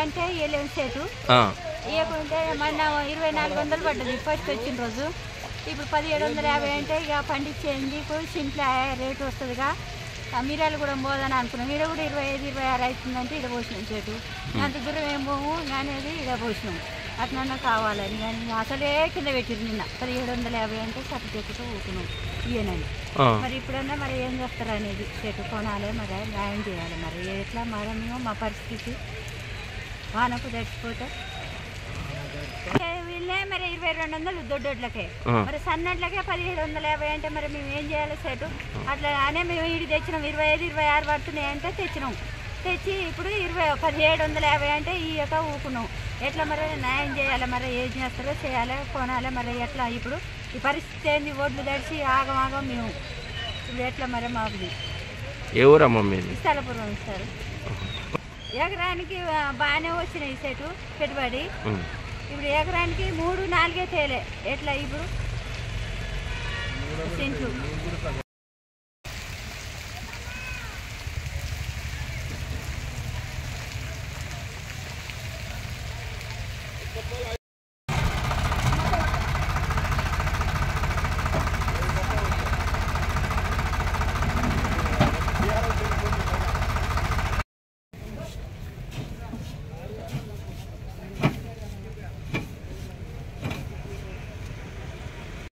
అంటే ఇవ్వలేము సేటు ఇవ్వకుంటే మన 2400 పడ్డది ఫస్ట్ వచ్చిన రోజు. ఇప్పుడు 1750 అంటే ఇక పండించేది సింట్లో రేటు వస్తుందిగా. మిరాలు కూడా పోదని అనుకున్నాం. ఇక్కడ కూడా 25-26 అవుతుందంటే ఇక్కడ పోసినాం సేటు. అంత దూరం ఏం పోము అనేది ఇక్కడ పోసినాం. అట్లన్నా కావాలని కానీ అసలే కింద పెట్టిరు నిన్న 1750 అంటే సర్టిఫికెట్తో ఊకున్నాం ఇయ్యనని. మరి ఇప్పుడన్నా మరి ఏం చేస్తారు అనేది చెట్టు కొనాలి, మరి న్యాయం చేయాలి. మరి ఎట్లా మరి మేము మా పరిస్థితి వానకు తెచ్చిపోతే వీళ్ళే మరి 2200 దొడ్డోడ్లకే, మరి సన్నట్లకే 1750 అంటే మరి మేము ఏం చేయాలి సెటు? అట్లా అనే మేము ఇటు తెచ్చినాం. 25-26 పడుతున్నాయి అంటే తెచ్చినాం. తెచ్చి ఇప్పుడు 1750 అంటే ఈ యొక్క ఊకున్నాం. ఎట్లా మరి న్యాయం చేయాలి? మరి ఏం చేస్తారో చేయాలి, కొనాలి. మరి ఎట్లా ఇప్పుడు ఈ పరిస్థితి ఏంది? ఒడ్లు తడిచి ఆగమాగం మేము ఇప్పుడు ఎట్లా మరి మాకు స్థలపురం ఇస్తారు. ఎకరానికి బాగానే వచ్చినాయి సెటు పెట్టుబడి. ఇప్పుడు ఎకరానికి 3-4 తేలే. ఎట్లా ఇప్పుడు సెంట్లు